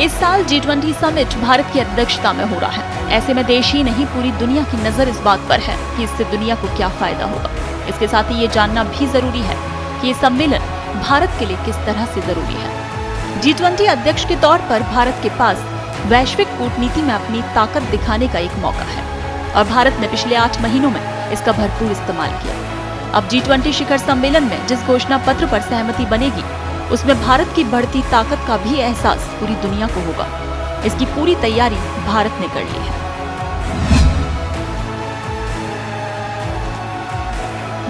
इस साल G20 summit Bharat की अध्यक्षता में हो रहा है। ऐसे में देश ही नहीं पूरी दुनिया की नजर इस बात पर है कि इससे दुनिया को क्या फायदा होगा। इसके साथ ही ये जानना भी जरूरी है कि ये सम्मेलन भारत के लिए किस तरह से जरूरी है। G20 अध्यक्ष के तौर पर भारत के पास वैश्विक कूटनीति में अपनी ताकत दिखाने का एक मौका है और भारत ने पिछले 8 महीनों में इसका भरपूर इस्तेमाल किया। अब G20 शिखर सम्मेलन में जिस घोषणा पत्र पर सहमति बनेगी उसमें भारत की बढ़ती ताकत का भी एहसास पूरी दुनिया को होगा। इसकी पूरी तैयारी भारत ने कर ली है।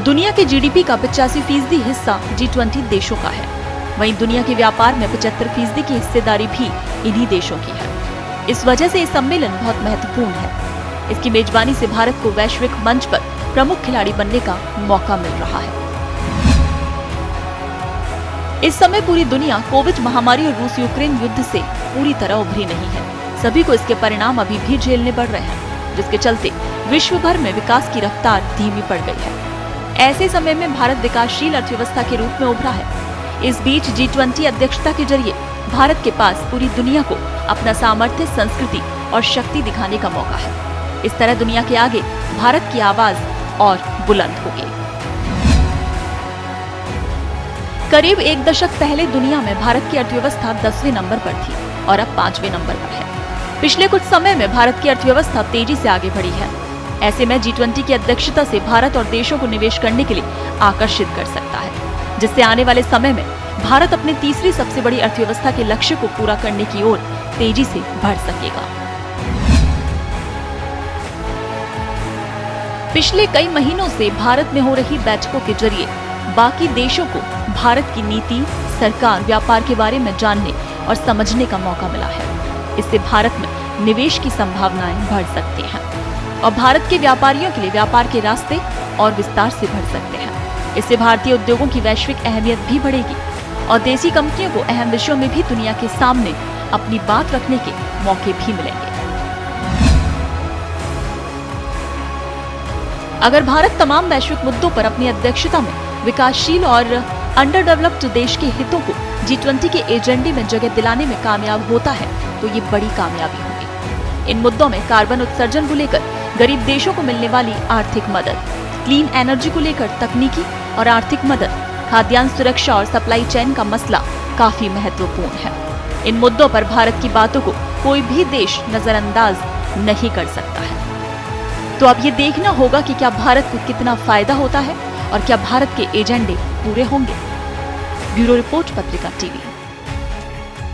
दुनिया के जीडीपी का 85% हिस्सा G20 देशों का है। वहीं दुनिया के व्यापार में 75% की हिस्सेदारी भी इन्हीं देशों की है। इस वजह से ये सम्मेलन बहुत महत्वपूर्ण है। इसकी मेजबानी से भारत को वैश्विक मंच पर प्रमुख खिलाड़ी बनने का मौका मिल रहा है। इस समय पूरी दुनिया कोविड महामारी और रूस यूक्रेन युद्ध से पूरी तरह उभरी नहीं है। सभी को इसके परिणाम अभी भी झेलने पड़ रहे हैं, जिसके चलते विश्व भर में विकास की रफ्तार धीमी पड़ गई है। ऐसे समय में भारत विकासशील अर्थव्यवस्था के रूप में उभरा है। इस बीच G20 अध्यक्षता के जरिए भारत के पास पूरी दुनिया को अपना सामर्थ्य, संस्कृति और शक्ति दिखाने का मौका है। इस तरह दुनिया के आगे भारत की आवाज और बुलंद होगी। करीब 1 दशक पहले दुनिया में भारत की अर्थव्यवस्था 10वें नंबर पर थी और अब 5वें नंबर पर है। पिछले कुछ समय में भारत की अर्थव्यवस्था तेजी से आगे बढ़ी है। ऐसे में G20 की अध्यक्षता से भारत और देशों को निवेश करने के लिए आकर्षित कर सकता है, जिससे आने वाले समय में भारत अपनी तीसरी सबसे बड़ी अर्थव्यवस्था के लक्ष्य को पूरा करने की ओर तेजी से बढ़ सकेगा। पिछले कई महीनों से भारत में हो रही बैठकों के जरिए बाकी देशों को भारत की नीति, सरकार, व्यापार के बारे में जानने और समझने का मौका मिला है। इससे भारत में निवेश की संभावनाएं बढ़ सकती हैं और भारत के व्यापारियों के लिए व्यापार के रास्ते और विस्तार से बढ़ सकते हैं। इससे भारतीय उद्योगों की वैश्विक अहमियत भी बढ़ेगी और देसी कंपनियों को अहम विषयों में भी दुनिया के सामने अपनी बात रखने के मौके भी मिलेंगे। अगर भारत तमाम वैश्विक मुद्दों पर अपनी अध्यक्षता में विकासशील और अंडर डेवलप्ड देश के हितों को G20 के एजेंडे में जगह दिलाने में कामयाब होता है तो ये बड़ी कामयाबी होगी। इन मुद्दों में कार्बन उत्सर्जन को लेकर गरीब देशों को मिलने वाली आर्थिक मदद, क्लीन एनर्जी को लेकर तकनीकी और आर्थिक मदद, खाद्यान्न सुरक्षा और सप्लाई चेन का मसला काफी महत्वपूर्ण है। इन मुद्दों पर भारत की बातों को कोई भी देश नजरअंदाज नहीं कर सकता है। तो अब ये देखना होगा कि क्या भारत को कितना फायदा होता है और क्या भारत के एजेंडे पूरे होंगे। ब्यूरो रिपोर्ट, पत्रिका टीवी।